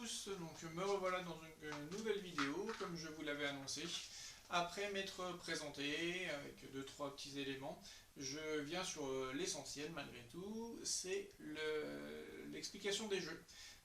tous, donc me revoilà dans une nouvelle vidéo, comme je vous l'avais annoncé. Après m'être présenté avec 2-3 petits éléments, je viens sur l'essentiel malgré tout, c'est l'explication des jeux.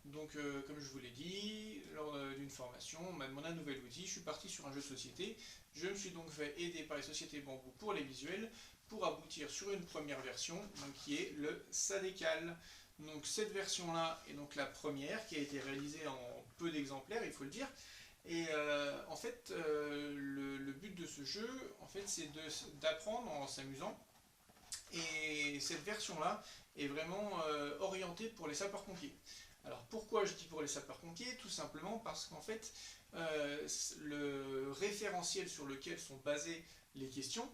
Donc comme je vous l'ai dit, lors d'une formation, on m'a demandé un nouvel outil, je suis parti sur un jeu de société, je me suis donc fait aider par les sociétés Bambou pour les visuels, pour aboutir sur une première version, donc, qui est le Sadécal. Donc cette version-là est donc la première, qui a été réalisée en peu d'exemplaires, il faut le dire. Et en fait, le but de ce jeu, en fait, c'est d'apprendre en s'amusant. Et cette version-là est vraiment orientée pour les sapeurs-pompiers. Alors pourquoi je dis pour les sapeurs-pompiers? Tout simplement parce qu'en fait, le référentiel sur lequel sont basées les questions,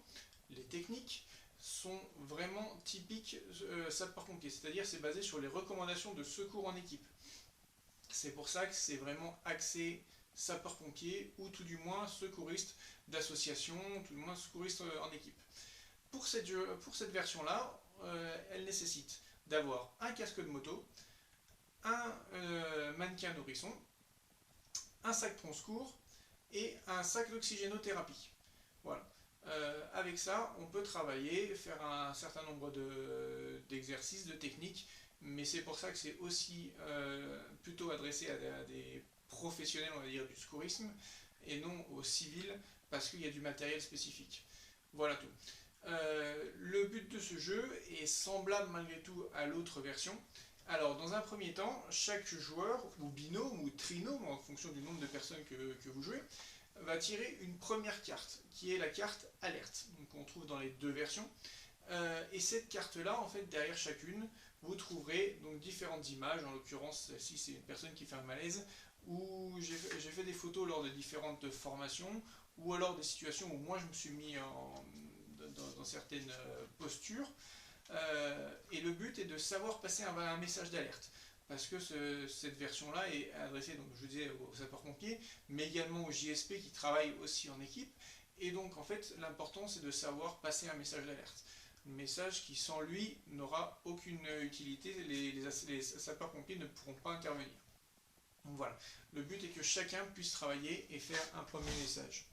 les techniques, sont vraiment typiques sapeurs-pompiers. C'est-à-dire c'est basé sur les recommandations de secours en équipe. C'est pour ça que c'est vraiment axé sapeurs-pompiers ou tout du moins secouristes d'association, tout du moins secouristes en équipe. Pour cette version-là, elle nécessite d'avoir un casque de moto, un mannequin nourrisson, un sac prend-secours et un sac d'oxygénothérapie. Voilà. Avec ça, on peut travailler, faire un certain nombre d'exercices, de techniques, mais c'est pour ça que c'est aussi plutôt adressé à des professionnels, on va dire, du secourisme, et non aux civils, parce qu'il y a du matériel spécifique. Voilà tout. Le but de ce jeu est semblable malgré tout à l'autre version. Alors, dans un premier temps, chaque joueur, ou binôme, ou trinôme, en fonction du nombre de personnes que vous jouez, va tirer une première carte, qui est la carte alerte, qu'on trouve dans les deux versions. Et cette carte-là, en fait, derrière chacune, vous trouverez donc différentes images. En l'occurrence, celle-ci, c'est une personne qui fait un malaise, où j'ai fait des photos lors de différentes formations, ou alors des situations où moi je me suis mis dans certaines postures. Et le but est de savoir passer un message d'alerte. Parce que cette version-là est adressée, donc, je disais, aux sapeurs-pompiers, mais également aux JSP qui travaillent aussi en équipe. Et donc, en fait, l'important, c'est de savoir passer un message d'alerte. Un message qui, sans lui, n'aura aucune utilité. Les sapeurs-pompiers ne pourront pas intervenir. Donc voilà. Le but est que chacun puisse travailler et faire un premier message.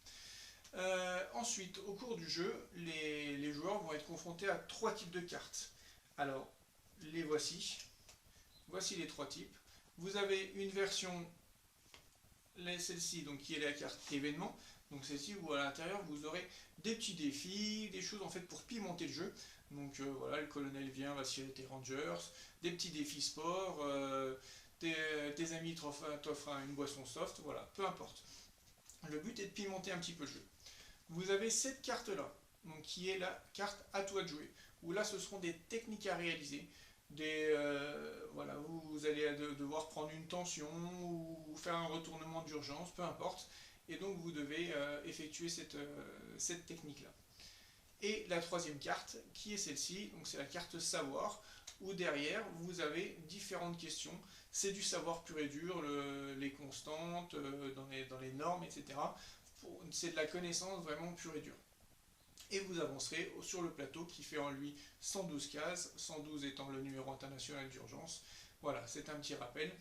Ensuite, au cours du jeu, les joueurs vont être confrontés à 3 types de cartes. Alors, les voici. Voici les 3 types. Vous avez une version, celle-ci, donc qui est la carte événement. Donc celle-ci où à l'intérieur vous aurez des petits défis, des choses en fait pour pimenter le jeu. Donc voilà, le colonel vient, va tirer tes rangers, des petits défis sport, tes amis t'offrent une boisson soft, voilà, peu importe. Le but est de pimenter un petit peu le jeu. Vous avez cette carte-là, donc qui est la carte à toi de jouer, où là ce seront des techniques à réaliser. Voilà, vous allez devoir prendre une tension ou faire un retournement d'urgence, peu importe, et donc vous devez effectuer cette technique-là. Et la troisième carte, qui est celle-ci, donc c'est la carte savoir, où derrière vous avez différentes questions. C'est du savoir pur et dur, les constantes, dans les normes, etc. C'est de la connaissance vraiment pure et dure. Et vous avancerez sur le plateau qui fait en lui 112 cases, 112 étant le numéro international d'urgence. Voilà, c'est un petit rappel.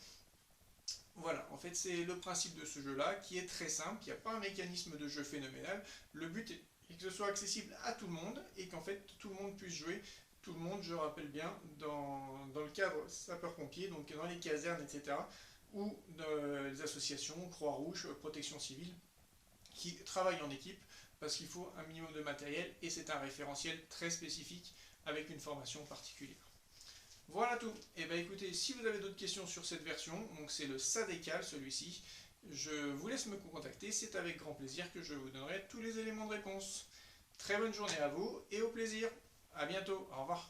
Voilà, en fait c'est le principe de ce jeu-là qui est très simple, il n'y a pas un mécanisme de jeu phénoménal. Le but est que ce soit accessible à tout le monde et qu'en fait tout le monde puisse jouer. Tout le monde, je rappelle bien, dans le cadre sapeur-pompier, donc dans les casernes, etc. ou dans les associations, Croix-Rouge, Protection Civile, qui travaillent en équipe parce qu'il faut un minimum de matériel et c'est un référentiel très spécifique avec une formation particulière. Voilà tout. Et bien écoutez, si vous avez d'autres questions sur cette version, donc c'est le Sadécal celui-ci, je vous laisse me contacter, c'est avec grand plaisir que je vous donnerai tous les éléments de réponse. Très bonne journée à vous et au plaisir. A bientôt, au revoir.